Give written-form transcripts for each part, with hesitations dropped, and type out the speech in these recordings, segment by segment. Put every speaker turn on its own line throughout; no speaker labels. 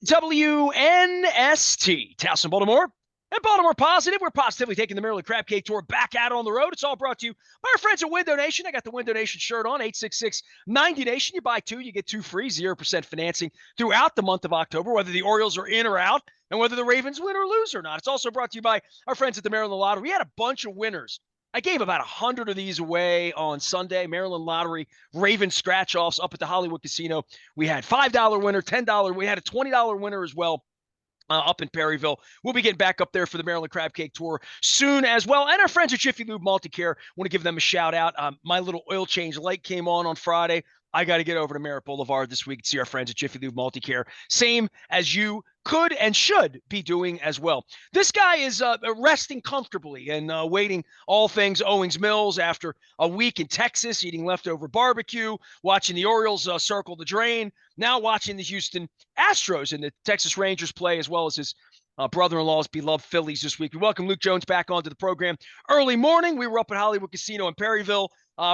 WNST, Towson, Baltimore, and Baltimore Positive. We're positively taking the Maryland Crab Cake Tour back out on the road. It's all brought to you by our friends at Window Nation. I got the Window Nation shirt on, 866-90Nation. You buy two, you get two free, 0% financing throughout the month of October, whether the Orioles are in or out, and whether the Ravens win or lose or not. It's also brought to you by our friends at the Maryland Lottery. We had a bunch of winners. I gave about 100 of these away on Sunday. Maryland Lottery, Raven scratch-offs up at the Hollywood Casino. We had $5 winner, $10. We had a $20 winner as well. Up in Perryville. We'll be getting back up there for the Maryland Crab Cake Tour soon as well. And our friends at Jiffy Lube Multicare, want to give them a shout out. My little oil change light came on Friday. I got to get over to Merritt Boulevard this week to see our friends at Jiffy Lube Multicare. Same as you could and should be doing as well. This guy is resting comfortably and waiting all things Owings Mills after a week in Texas, eating leftover barbecue, watching the Orioles circle the drain, now watching the Houston Astros and the Texas Rangers play, as well as his brother-in-law's beloved Phillies this week. We welcome Luke Jones back onto the program. Early morning, we were up at Hollywood Casino in Perryville.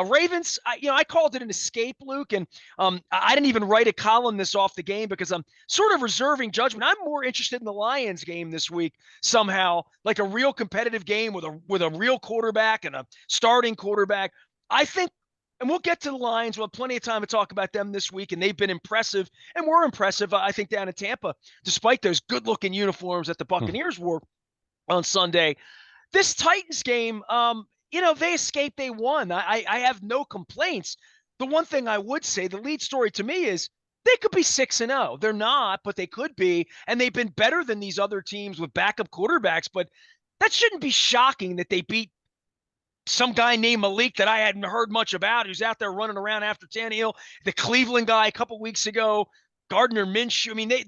Ravens, I called it an escape, Luke, and I didn't even write a column this off the game because I'm sort of reserving judgment. I'm more interested in the Lions game this week somehow, like a real competitive game with a real quarterback and a starting quarterback. I think, and we'll get to the Lions. We'll have plenty of time to talk about them this week, and they've been impressive and were impressive, I think, down in Tampa, despite those good-looking uniforms that the Buccaneers wore on Sunday. This Titans game, they escaped, they won. I have no complaints. The one thing I would say, the lead story to me is they could be 6-0. They're not, but they could be, and they've been better than these other teams with backup quarterbacks, but that shouldn't be shocking that they beat some guy named Malik that I hadn't heard much about, who's out there running around after Tannehill, the Cleveland guy a couple weeks ago, Gardner Minshew. I mean, they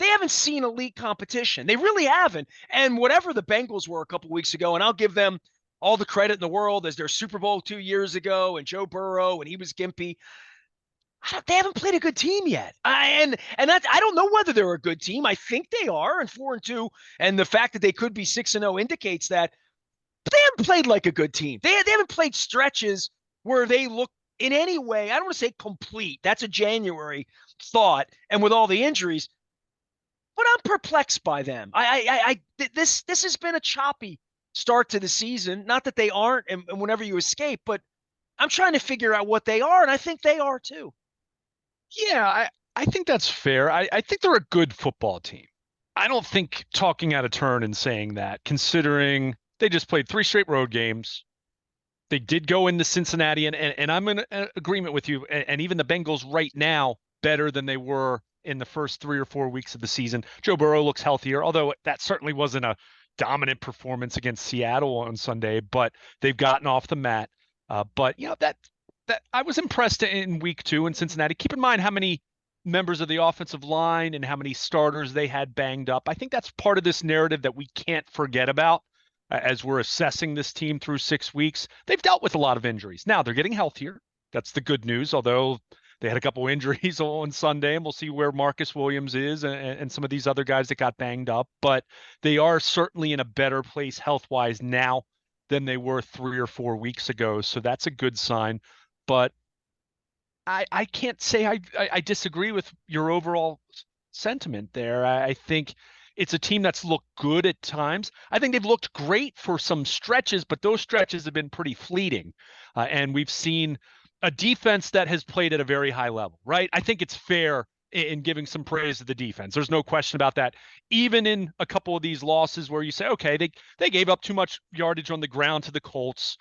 haven't seen elite competition. They really haven't. And whatever the Bengals were a couple weeks ago, and I'll give them all the credit in the world as their Super Bowl 2 years ago, and Joe Burrow, and he was gimpy. They haven't played a good team yet. And that, I don't know whether they're a good team. I think they are, and 4-2. And the fact that they could be 6-0 indicates that. But they haven't played like a good team. They haven't played stretches where they look in any way, I don't want to say complete. That's a January thought. And with all the injuries, but I'm perplexed by them. This has been a choppy start to the season. Not that they aren't, and whenever you escape, but I'm trying to figure out what they are, and I think they are too.
Yeah, I think that's fair. I think they're a good football team. I don't think talking out of turn and saying that, considering they just played 3 straight road games. They did go into Cincinnati, and I'm in agreement with you. And even the Bengals right now, better than they were in the first 3 or 4 weeks of the season. Joe Burrow looks healthier, although that certainly wasn't a dominant performance against Seattle on Sunday, but they've gotten off the mat. But that I was impressed in week 2 in Cincinnati. Keep in mind how many members of the offensive line and how many starters they had banged up. I think that's part of this narrative that we can't forget about as we're assessing this team through 6 weeks. They've dealt with a lot of injuries. Now they're getting healthier. That's the good news, although they had a couple injuries on Sunday, and we'll see where Marcus Williams is and some of these other guys that got banged up. But they are certainly in a better place health-wise now than they were 3 or 4 weeks ago. So that's a good sign. But I can't say I disagree with your overall sentiment there. I think it's a team that's looked good at times. I think they've looked great for some stretches, but those stretches have been pretty fleeting. And we've seen a defense that has played at a very high level, right? I think it's fair in giving some praise to the defense. There's no question about that. Even in a couple of these losses where you say, okay, they gave up too much yardage on the ground to the Colts.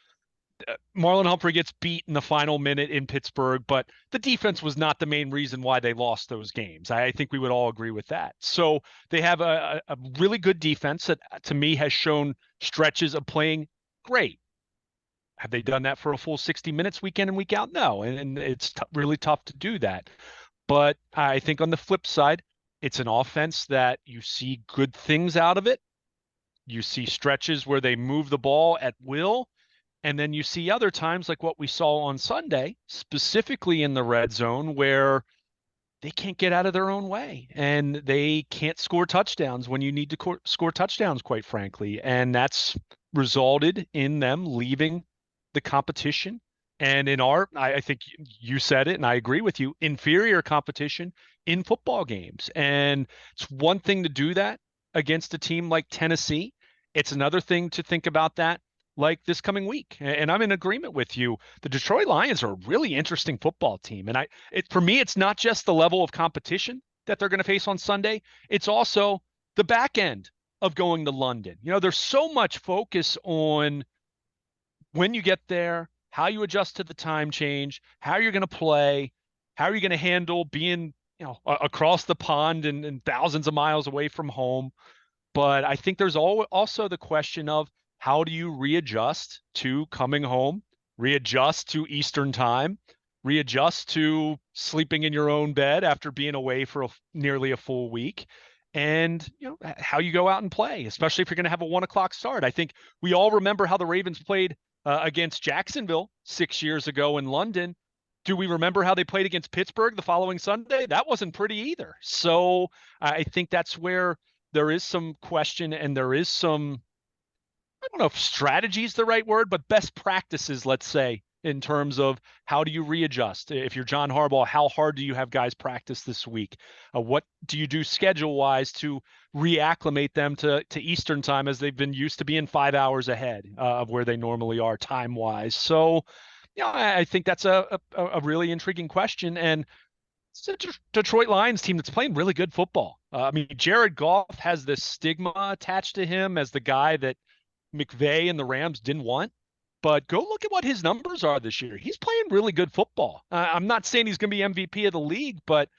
Marlon Humphrey gets beat in the final minute in Pittsburgh, but the defense was not the main reason why they lost those games. I think we would all agree with that. So they have a really good defense that, to me, has shown stretches of playing great. Have they done that for a full 60 minutes week in and week out? No, and it's really tough to do that. But I think on the flip side, it's an offense that you see good things out of it. You see stretches where they move the ball at will. And then you see other times like what we saw on Sunday, specifically in the red zone, where they can't get out of their own way and they can't score touchdowns when you need to score touchdowns, quite frankly. And that's resulted in them leaving the competition And I think you said it, and I agree with you, inferior competition in football games. And it's one thing to do that against a team like Tennessee. It's another thing to think about that like this coming week. And I'm in agreement with you. The Detroit Lions are a really interesting football team. And for me, it's not just the level of competition that they're going to face on Sunday. It's also the back end of going to London. There's so much focus on when you get there, how you adjust to the time change, how you're going to play, how are you going to handle being, across the pond and thousands of miles away from home. But I think there's also the question of how do you readjust to coming home, readjust to Eastern time, readjust to sleeping in your own bed after being away for nearly a full week, and how you go out and play, especially if you're going to have a 1 o'clock start. I think we all remember how the Ravens played against Jacksonville 6 years ago in London. Do we remember how they played against Pittsburgh the following Sunday? That wasn't pretty either. So I think that's where there is some question, and there is some, I don't know if strategy is the right word, but best practices, let's say, in terms of how do you readjust. If you're John Harbaugh, how hard do you have guys practice this week? What do you do schedule-wise to reacclimate them to Eastern time, as they've been used to being 5 hours ahead of where they normally are time-wise? So, I think that's a really intriguing question. And it's a Detroit Lions team that's playing really good football. I mean, Jared Goff has this stigma attached to him as the guy that McVay and the Rams didn't want. But go look at what his numbers are this year. He's playing really good football. I'm not saying he's going to be MVP of the league, but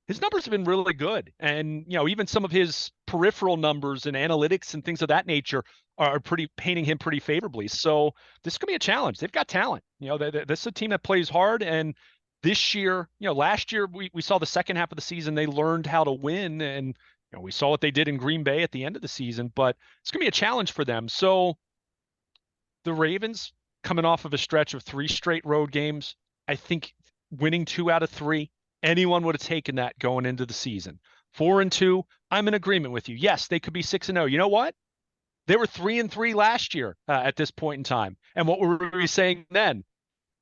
his numbers have been really good. And, even some of his peripheral numbers and analytics and things of that nature are painting him pretty favorably. So this is going to be a challenge. They've got talent. This is a team that plays hard. And this year, last year we saw the second half of the season, they learned how to win. And, we saw what they did in Green Bay at the end of the season, but it's going to be a challenge for them. So the Ravens, coming off of a stretch of 3 straight road games, I think winning 2 out of 3, anyone would have taken that going into the season. 4-2, I'm in agreement with you. Yes, they could be 6-0. You know what? They were 3-3 last year at this point in time. And what were we saying then?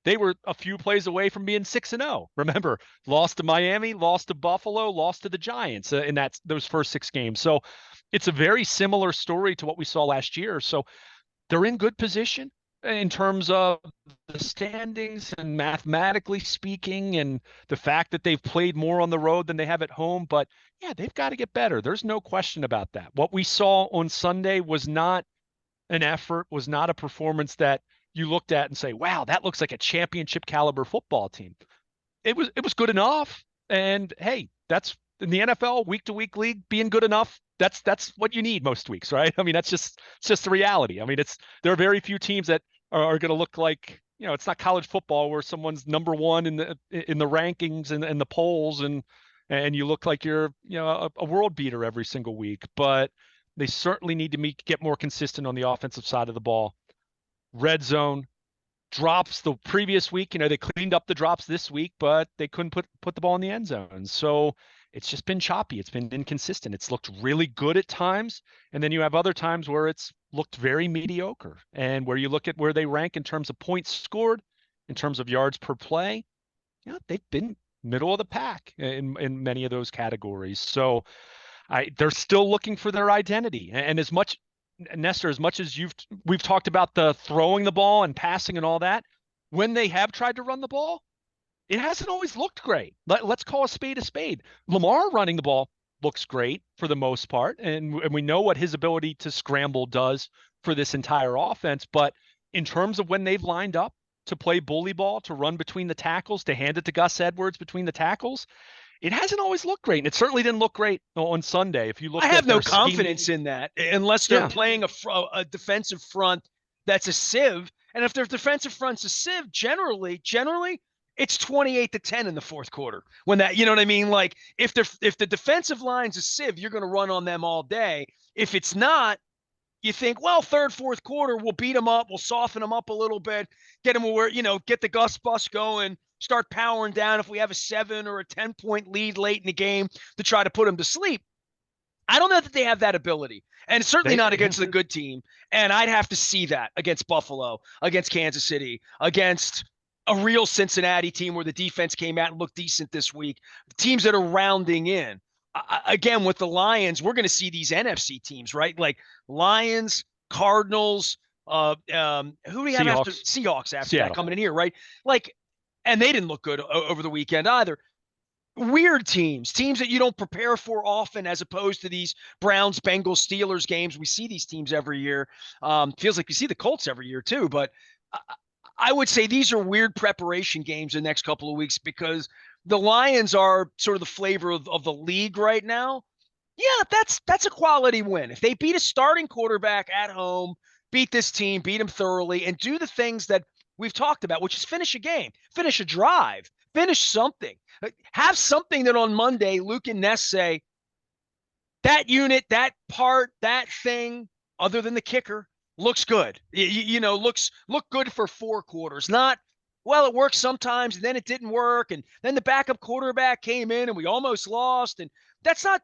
They were a few plays away from being 6-0. Remember, lost to Miami, lost to Buffalo, lost to the Giants in those first 6 games. So it's a very similar story to what we saw last year. So they're in good position in terms of the standings and mathematically speaking, and the fact that they've played more on the road than they have at home. But yeah, they've got to get better. There's no question about that. What we saw on Sunday was not an effort, was not a performance that you looked at and say, wow, that looks like a championship caliber football team. It was good enough. And hey, that's in the NFL week to week league, being good enough. That's what you need most weeks, right? I mean, it's just the reality. I mean, there are very few teams that are going to look like, it's not college football where someone's number one in the rankings and the polls, and you look like you're, a world beater every single week. But they certainly need to get more consistent on the offensive side of the ball. Red zone drops the previous week, they cleaned up the drops this week, but they couldn't put the ball in the end zone. So it's just been choppy. It's been inconsistent. It's looked really good at times, and then you have other times where it's looked very mediocre. And where you look at where they rank in terms of points scored, in terms of yards per play, they've been middle of the pack in many of those categories. So they're still looking for their identity. And as much, Nestor, as much as we've talked about the throwing the ball and passing and all that, when they have tried to run the ball, it hasn't always looked great. Let's call a spade a spade. Lamar running the ball looks great for the most part, and we know what his ability to scramble does for this entire offense. But in terms of when they've lined up to play bully ball, to run between the tackles, to hand it to Gus Edwards between the tackles, it hasn't always looked great. And it certainly didn't look great on Sunday. If you look,
I have no confidence in that unless they're playing a defensive front that's a sieve. And if their defensive front's a sieve, generally, it's 28-10 in the fourth quarter. When that, you know what I mean? Like if the defensive line's a sieve, you're going to run on them all day. If it's not, you think, well, third, fourth quarter, we'll beat them up. We'll soften them up a little bit, get them where, get the Gus bus going, start powering down if we have a 7 or a 10-point lead late in the game to try to put them to sleep. I don't know that they have that ability, and certainly not against the good team. And I'd have to see that against Buffalo, against Kansas City, against a real Cincinnati team where the defense came out and looked decent this week. Teams that are rounding in. Again, with the Lions, we're going to see these NFC teams, right? Like Lions, Cardinals, who do we have after
Seahawks,
Seahawks after that
Seattle.
coming in here, right? Like, and they didn't look good over the weekend either. Weird teams that you don't prepare for often, as opposed to these Browns, Bengals, Steelers games. We see these teams every year. Feels like we see the Colts every year too, but I would say these are weird preparation games the next couple of weeks because the Lions are sort of the flavor of the league right now. Yeah, that's a quality win. If they beat a starting quarterback at home, beat this team, beat them thoroughly, and do the things that we've talked about, which is finish a game, finish a drive, finish something. Have something that on Monday, Luke and Ness say, that unit, that part, that thing, other than the kicker, looks good. Look good for 4 quarters. Not, well, it works sometimes and then it didn't work, and then the backup quarterback came in and we almost lost. And that's not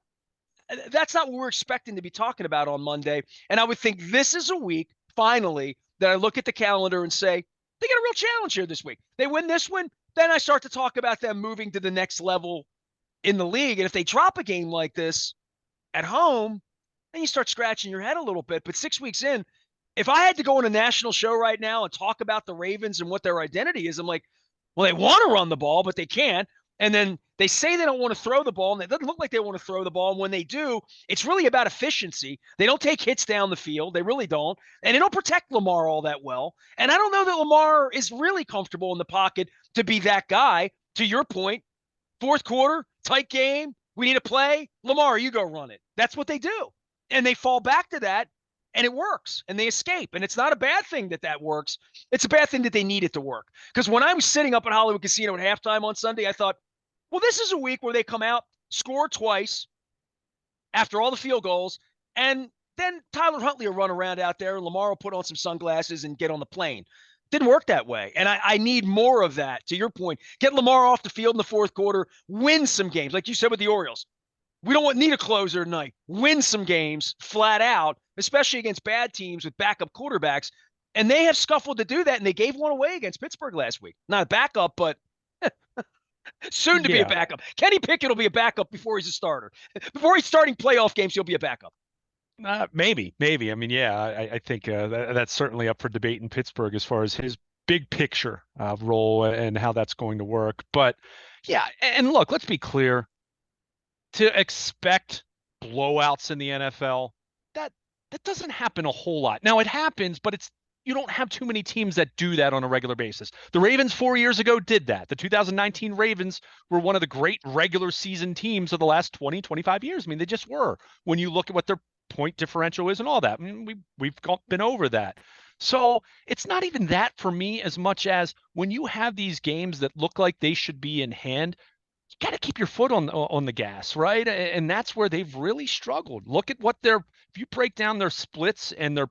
what we're expecting to be talking about on Monday. And I would think this is a week, finally, that I look at the calendar and say, they got a real challenge here this week. They win this one, then I start to talk about them moving to the next level in the league. And if they drop a game like this at home, then you start scratching your head a little bit. But 6 weeks in, if I had to go on a national show right now and talk about the Ravens and what their identity is, I'm like, well, they want to run the ball, but they can't. And then they say they don't want to throw the ball, and it doesn't look like they want to throw the ball. And when they do, it's really about efficiency. They don't take hits down the field. They really don't. And they don't protect Lamar all that well. And I don't know that Lamar is really comfortable in the pocket to be that guy. To your point, fourth quarter, tight game, we need a play. Lamar, you go run it. That's what they do. And they fall back to that, and it works, and they escape. And it's not a bad thing that works. It's a bad thing that they need it to work. Because when I was sitting up at Hollywood Casino at halftime on Sunday, I thought, well, this is a week where they come out, score twice after all the field goals, and then Tyler Huntley will run around out there, and Lamar will put on some sunglasses and get on the plane. Didn't work that way. And I need more of that. To your point, get Lamar off the field in the fourth quarter, win some games. Like you said with the Orioles, we don't need a closer tonight. Win some games flat out, especially against bad teams with backup quarterbacks. And they have scuffled to do that, and they gave one away against Pittsburgh last week. Not a backup, but soon to be a
Yeah.
backup. Kenny Pickett will be a backup before he's a starter. Before he's starting playoff games, he'll be a backup.
Maybe. I mean, yeah, I think that's certainly up for debate in Pittsburgh as far as his big picture role and how that's going to work. But yeah, and look, let's be clear. To expect blowouts in the NFL, that doesn't happen a whole lot. Now it happens, but you don't have too many teams that do that on a regular basis. The Ravens 4 years ago did that. The 2019 Ravens were one of the great regular season teams of the last 20, 25 years. I mean, they just were. When you look at what their point differential is and all that, I mean, we've been over that. So it's not even that for me as much as when you have these games that look like they should be in hand, you got to keep your foot on the gas, right? And that's where they've really struggled. Look at what if you break down their splits and their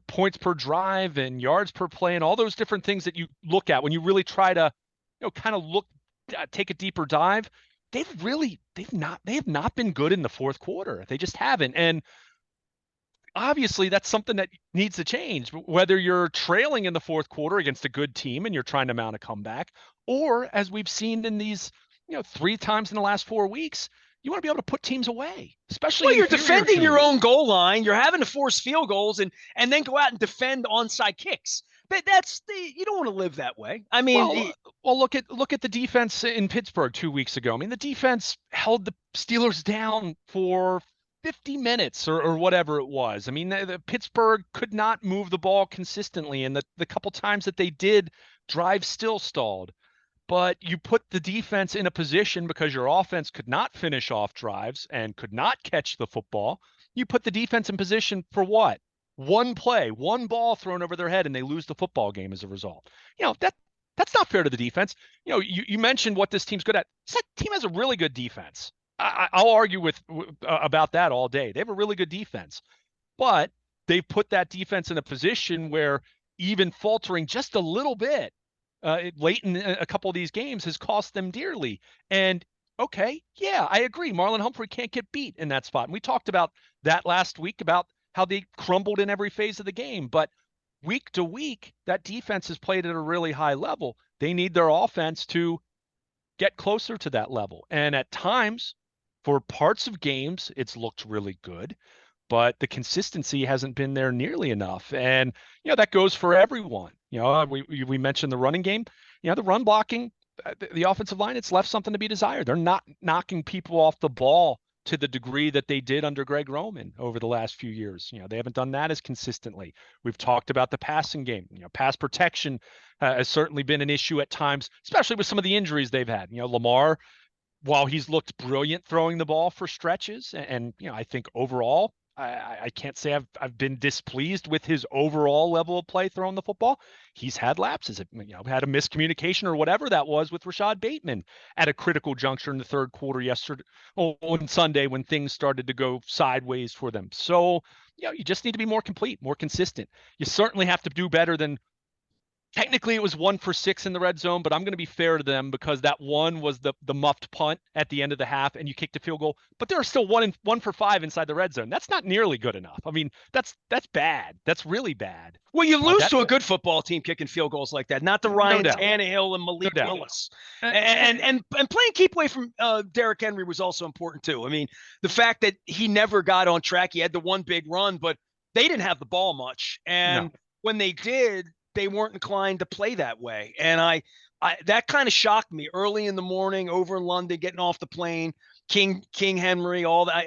points per drive and yards per play and all those different things that you look at when you really try to, kind of take a deeper dive. They have not been good in the fourth quarter. They just haven't. And obviously that's something that needs to change, whether you're trailing in the fourth quarter against a good team and you're trying to mount a comeback, or as we've seen in these 3 times in the last 4 weeks, you want to be able to put teams away, especially
Well, you're
inferior
defending your
teams.
own goal line. You're having to force field goals and then go out and defend onside kicks. But you don't want to live that way. I mean,
Well, look at the defense in Pittsburgh 2 weeks ago. I mean, the defense held the Steelers down for 50 minutes or whatever it was. I mean, the Pittsburgh could not move the ball consistently, and the couple times that they did, drives still stalled. But you put the defense in a position because your offense could not finish off drives and could not catch the football. You put the defense in position for what? One play, one ball thrown over their head, and they lose the football game as a result. That's not fair to the defense. You mentioned what this team's good at. This team has a really good defense. I'll argue about that all day. They have a really good defense, but they've put that defense in a position where even faltering just a little bit late in a couple of these games has cost them dearly. And okay, yeah, I agree. Marlon Humphrey can't get beat in that spot. And we talked about that last week about how they crumbled in every phase of the game. But week to week, that defense has played at a really high level. They need their offense to get closer to that level. And at times, for parts of games, it's looked really good, but the consistency hasn't been there nearly enough. And, that goes for everyone. We mentioned the running game, the run blocking, the offensive line, it's left something to be desired. They're not knocking people off the ball to the degree that they did under Greg Roman over the last few years. They haven't done that as consistently. We've talked about the passing game. Pass protection has certainly been an issue at times, especially with some of the injuries they've had. Lamar, while he's looked brilliant throwing the ball for stretches, and I think overall, I can't say I've been displeased with his overall level of play throwing the football. He's had lapses, had a miscommunication or whatever that was with Rashad Bateman at a critical juncture in the third quarter yesterday, on Sunday, when things started to go sideways for them. So, you just need to be more complete, more consistent. You certainly have to do better than. Technically, it was 1 for 6 in the red zone, but I'm going to be fair to them because that one was the muffed punt at the end of the half, and you kicked a field goal. But there are still 1 for 5 inside the red zone. That's not nearly good enough. I mean, that's bad. That's really bad.
Well, you lose to a good football team kicking field goals like that, not the Ryan Tannehill and Malik Willis. And playing keep away from Derrick Henry was also important too. I mean, the fact that he never got on track, he had the one big run, but they didn't have the ball much. And when they did, they weren't inclined to play that way. And I that kind of shocked me early in the morning over in London, getting off the plane, King Henry, all that.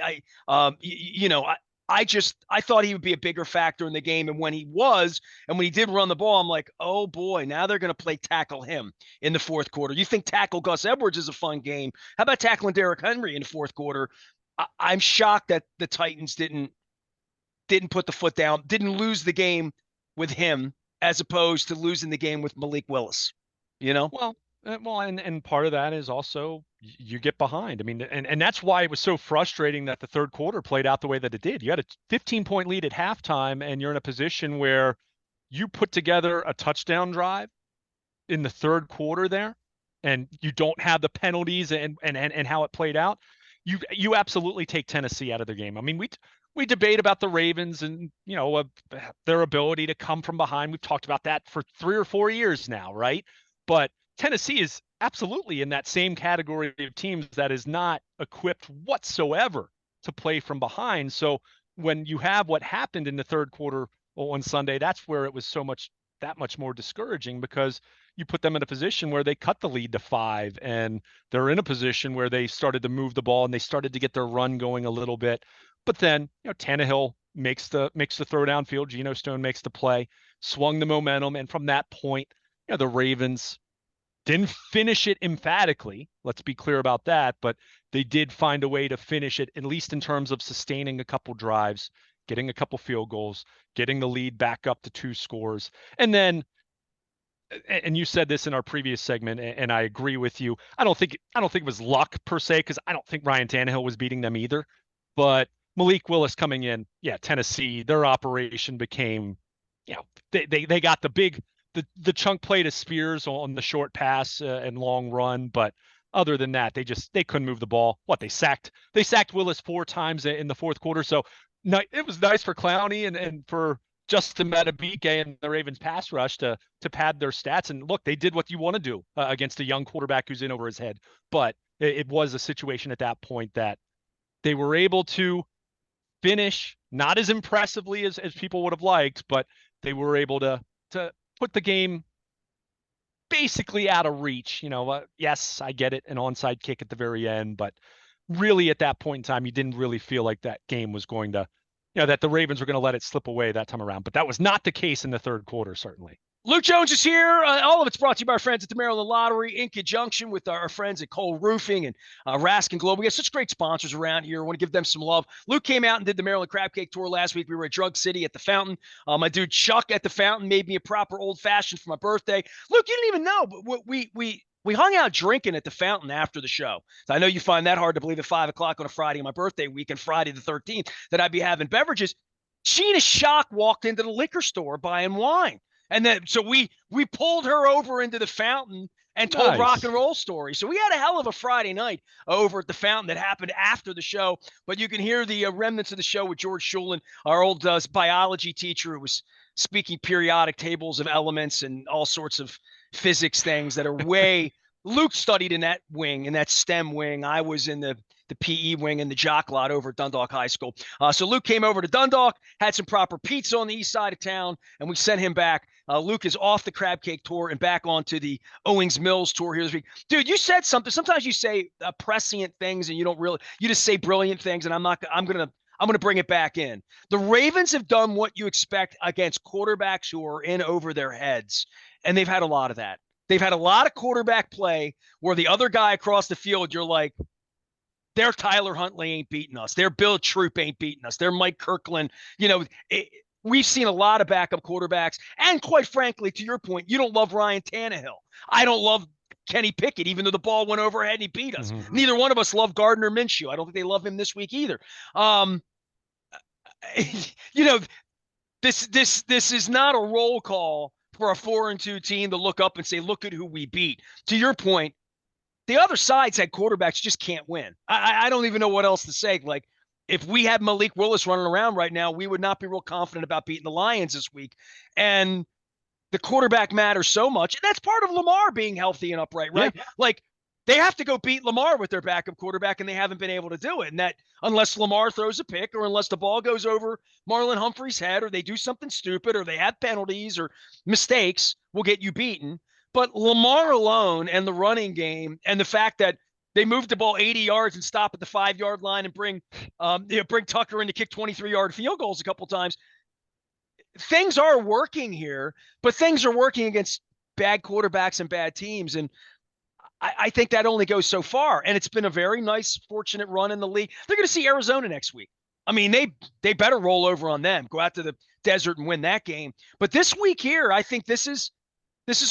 I thought he would be a bigger factor in the game. And when he was, and when he did run the ball, I'm like, oh boy, now they're going to play tackle him in the fourth quarter. You think tackle Gus Edwards is a fun game. How about tackling Derrick Henry in the fourth quarter? I'm shocked that the Titans didn't put the foot down, didn't lose the game with him, as opposed to losing the game with Malik Willis,
Well, and part of that is also you get behind. I mean, and that's why it was so frustrating that the third quarter played out the way that it did. You had a 15-point lead at halftime, and you're in a position where you put together a touchdown drive in the third quarter there, and you don't have the penalties and how it played out. You absolutely take Tennessee out of the game. I mean, we debate about the Ravens and, their ability to come from behind. We've talked about that for 3 or 4 years now, right? But Tennessee is absolutely in that same category of teams that is not equipped whatsoever to play from behind. So when you have what happened in the third quarter on Sunday, that's where it was that much more discouraging, because you put them in a position where they cut the lead to 5, and they're in a position where they started to move the ball and they started to get their run going a little bit. But then, Tannehill makes the throw downfield. Geno Stone makes the play, swung the momentum. And from that point, the Ravens didn't finish it emphatically. Let's be clear about that. But they did find a way to finish it, at least in terms of sustaining a couple drives, getting a couple field goals, getting the lead back up to 2 scores. And then, and you said this in our previous segment, and I agree with you. I don't think it was luck per se, because I don't think Ryan Tannehill was beating them either. But Malik Willis coming in, Tennessee, their operation became, they got the chunk play to Spears on the short pass and long run, but other than that, they couldn't move the ball. They sacked Willis 4 times in the fourth quarter. So it was nice for Clowney and for Justin Madubuike and the Ravens pass rush to pad their stats. And look, they did what you want to do against a young quarterback who's in over his head. But it was a situation at that point that they were able to finish, not as impressively as people would have liked, but they were able to put the game basically out of reach. Yes, I get it, an onside kick at the very end, but really at that point in time, you didn't really feel like that game was going to, that the Ravens were going to let it slip away that time around. But that was not the case in the third quarter, certainly.
Luke Jones is here. All of it's brought to you by our friends at the Maryland Lottery in conjunction with our friends at Cole Roofing and Raskin Global. We have such great sponsors around here. I want to give them some love. Luke came out and did the Maryland Crab Cake Tour last week. We were at Drug City at the Fountain. My dude Chuck at the Fountain made me a proper old-fashioned for my birthday. Luke, you didn't even know, but we hung out drinking at the Fountain after the show. So I know you find that hard to believe at 5 o'clock on a Friday, my birthday weekend, Friday the 13th, that I'd be having beverages. Sheena Shock walked into the liquor store buying wine. And then, so we pulled her over into the Fountain and told rock and roll stories. So we had a hell of a Friday night over at the Fountain that happened after the show. But you can hear the remnants of the show with George Schulin, our old biology teacher, who was speaking periodic tables of elements and all sorts of physics things that are way. Luke studied in that wing, in that STEM wing. I was in the PE wing and the jock lot over at Dundalk High School. So Luke came over to Dundalk, had some proper pizza on the east side of town, and we sent him back. Luke is off the crab cake tour and back onto the Owings Mills tour here this week. Dude, you said something. Sometimes you say prescient things and you just say brilliant things, and I'm going to bring it back in. The Ravens have done what you expect against quarterbacks who are in over their heads, and they've had a lot of that. They've had a lot of quarterback play where the other guy across the field, you're like, their Tyler Huntley ain't beating us. Their Bill Troop ain't beating us. Their Mike Kirkland. We've seen a lot of backup quarterbacks. And quite frankly, to your point, you don't love Ryan Tannehill. I don't love Kenny Pickett, even though the ball went overhead and he beat us. Mm-hmm. Neither one of us love Gardner Minshew. I don't think they love him this week either. This is not a roll call for a 4-2 team to look up and say, look at who we beat. To your point, the other side's had quarterbacks just can't win. I don't even know what else to say. Like, if we had Malik Willis running around right now, we would not be real confident about beating the Lions this week. And the quarterback matters so much. And that's part of Lamar being healthy and upright, right? Yeah. Like, they have to go beat Lamar with their backup quarterback, and they haven't been able to do it. And that, unless Lamar throws a pick or unless the ball goes over Marlon Humphrey's head or they do something stupid or they have penalties or mistakes, will get you beaten. But Lamar alone and the running game and the fact that they moved the ball 80 yards and stop at the 5-yard line and bring Tucker in to kick 23-yard field goals a couple times. Things are working here, but things are working against bad quarterbacks and bad teams. And I think that only goes so far. And it's been a very nice, fortunate run in the league. They're going to see Arizona next week. I mean, they better roll over on them, go out to the desert and win that game. But this week here, I think this is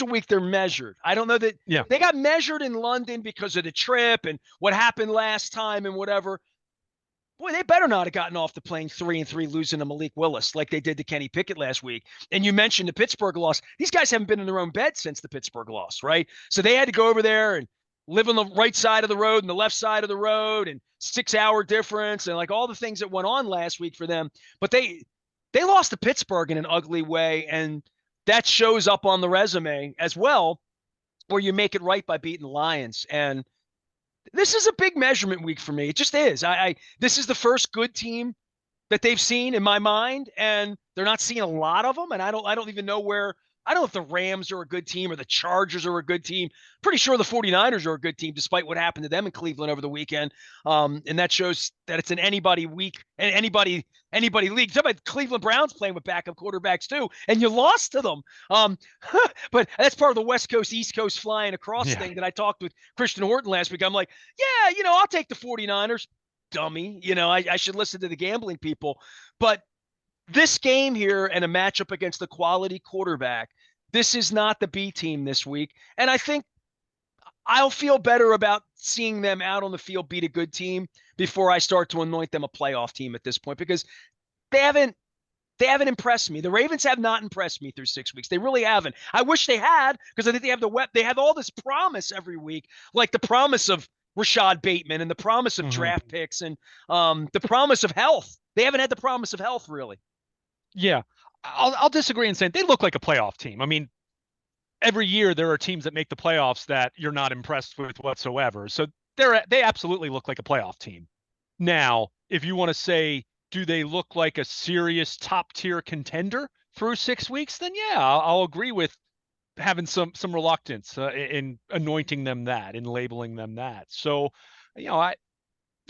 a week they're measured. I don't know that they got measured in London because of the trip and what happened last time and whatever. Boy, they better not have gotten off the plane 3-3 losing to Malik Willis like they did to Kenny Pickett last week. And you mentioned the Pittsburgh loss. These guys haven't been in their own bed since the Pittsburgh loss, right? So they had to go over there and live on the right side of the road and the left side of the road and 6-hour difference and like all the things that went on last week for them. But they lost to Pittsburgh in an ugly way, and that shows up on the resume as well, where you make it right by beating the Lions. And this is a big measurement week for me. It just is. This is the first good team that they've seen in my mind, and they're not seeing a lot of them. And I don't even know where. I don't know if the Rams are a good team or the Chargers are a good team. Pretty sure the 49ers are a good team, despite what happened to them in Cleveland over the weekend. And that shows that it's an anybody week and anybody league. Talk about Cleveland Browns playing with backup quarterbacks too, and you lost to them. But that's part of the West Coast, East Coast flying across thing that I talked with Christian Horton last week. I'm like, I'll take the 49ers, dummy. I should listen to the gambling people. But this game here and a matchup against the quality quarterback, this is not the B team this week. And I think I'll feel better about seeing them out on the field beat a good team before I start to anoint them a playoff team at this point, because they haven't impressed me. The Ravens have not impressed me through 6 weeks. They really haven't. I wish they had, because I think they have they have all this promise every week, like the promise of Rashad Bateman and the promise of draft picks and the promise of health. They haven't had the promise of health, really.
Yeah, I'll disagree in saying they look like a playoff team. I mean, every year there are teams that make the playoffs that you're not impressed with whatsoever. So they absolutely look like a playoff team. Now, if you want to say, do they look like a serious top tier contender through 6 weeks? Then I'll agree with having some reluctance in anointing them that, in labeling them that. So, the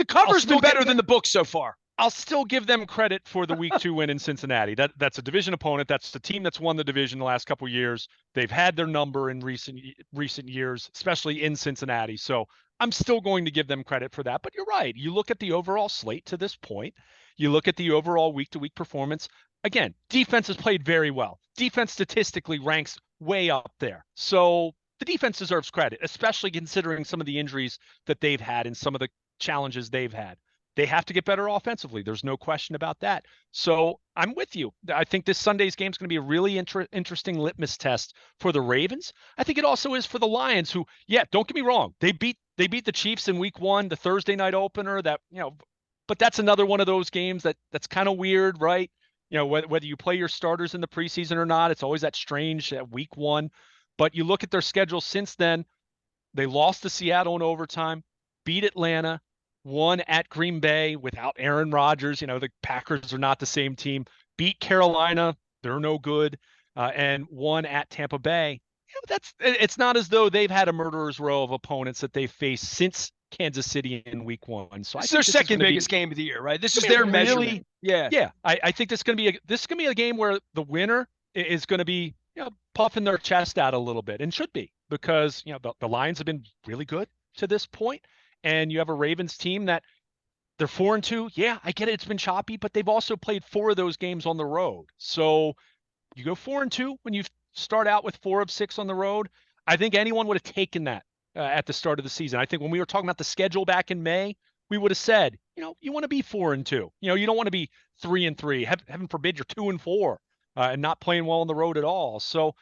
cover's been better than the book so far.
I'll still give them credit for the week 2 win in Cincinnati. That's a division opponent. That's the team that's won the division the last couple of years. They've had their number in recent years, especially in Cincinnati. So I'm still going to give them credit for that. But you're right. You look at the overall slate to this point. You look at the overall week-to-week performance. Again, defense has played very well. Defense statistically ranks way up there. So the defense deserves credit, especially considering some of the injuries that they've had and some of the challenges they've had. They have to get better offensively. There's no question about that. So I'm with you. I think this Sunday's game is going to be a really interesting litmus test for the Ravens. I think it also is for the Lions, who, don't get me wrong, they beat the Chiefs in week 1, the Thursday night opener. But that's another one of those games that's kind of weird, right? Whether you play your starters in the preseason or not, it's always that strange at week 1. But you look at their schedule since then, they lost to Seattle in overtime, beat Atlanta, won at Green Bay without Aaron Rodgers. The Packers are not the same team. Beat Carolina, they're no good, and won at Tampa Bay. It's not as though they've had a murderer's row of opponents that they've faced since Kansas City in week 1. So
This
I
is their
think this
second
is
biggest game of the year, right? This is
gonna be
their
really,
measurement. Yeah.
Yeah. I think this is gonna be a game where the winner is gonna be puffing their chest out a little bit, and should be, because the Lions have been really good to this point, and you have a Ravens team that they're 4-2. Yeah, I get it. It's been choppy, but they've also played 4 of those games on the road. So you go 4-2 when you start out with 4 of 6 on the road. I think anyone would have taken that at the start of the season. I think when we were talking about the schedule back in May, we would have said, you want to be 4-2. You don't want to be 3-3. Heaven forbid you're 2-4 and not playing well on the road at all. So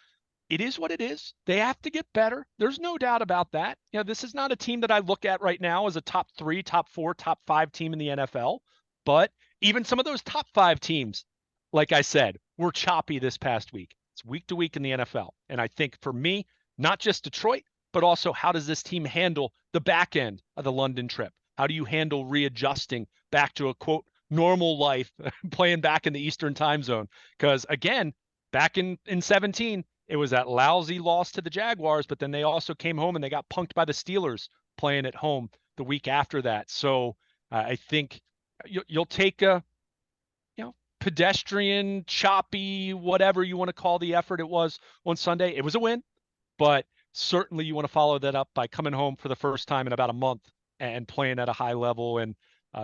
it is what it is. They have to get better. There's no doubt about that. This is not a team that I look at right now as a top 3, top 4, top 5 team in the NFL. But even some of those top 5 teams, like I said, were choppy this past week. It's week to week in the NFL. And I think for me, not just Detroit, but also how does this team handle the back end of the London trip? How do you handle readjusting back to a, quote, normal life, playing back in the Eastern time zone? Because again, back in 17, it was that lousy loss to the Jaguars, but then they also came home and they got punked by the Steelers playing at home the week after that. So I think you'll take a pedestrian, choppy, whatever you want to call the effort it was on Sunday. It was a win, but certainly you want to follow that up by coming home for the first time in about a month and playing at a high level, and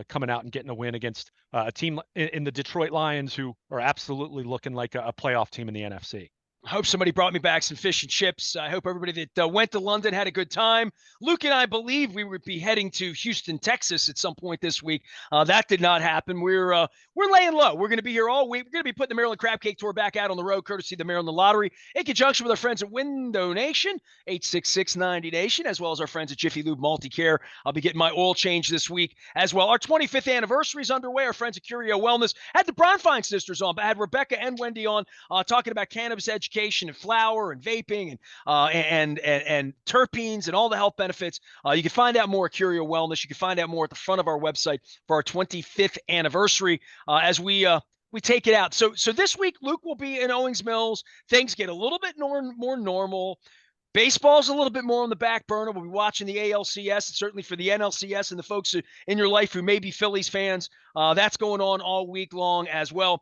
coming out and getting a win against a team in the Detroit Lions, who are absolutely looking like a playoff team in the NFC.
I hope somebody brought me back some fish and chips. I hope everybody that went to London had a good time. Luke and I believe we would be heading to Houston, Texas at some point this week. That did not happen. We're laying low. We're going to be here all week. We're going to be putting the Maryland Crab Cake Tour back out on the road, courtesy of the Maryland Lottery, in conjunction with our friends at Window Nation, 866-90Nation, as well as our friends at Jiffy Lube Multi-Care. I'll be getting my oil change this week as well. Our 25th anniversary is underway. Our friends at Curio Wellness had the Bronfine sisters on, but had Rebecca and Wendy on talking about cannabis education and flower and vaping and terpenes and all the health benefits. You can find out more at Curio Wellness. You can find out more at the front of our website for our 25th anniversary as we take it out. So this week, Luke will be in Owings Mills. Things get a little bit more normal. Baseball's a little bit more on the back burner. We'll be watching the ALCS, and certainly for the NLCS and the folks in your life who may be Phillies fans. That's going on all week long as well.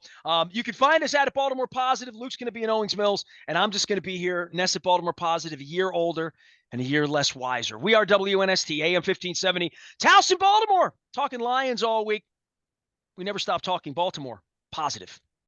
You can find us at Baltimore Positive. Luke's going to be in Owings Mills, and I'm just going to be here, Ness at Baltimore Positive, a year older and a year less wiser. We are WNST, AM 1570, Towson, Baltimore, talking Lions all week. We never stop talking Baltimore Positive.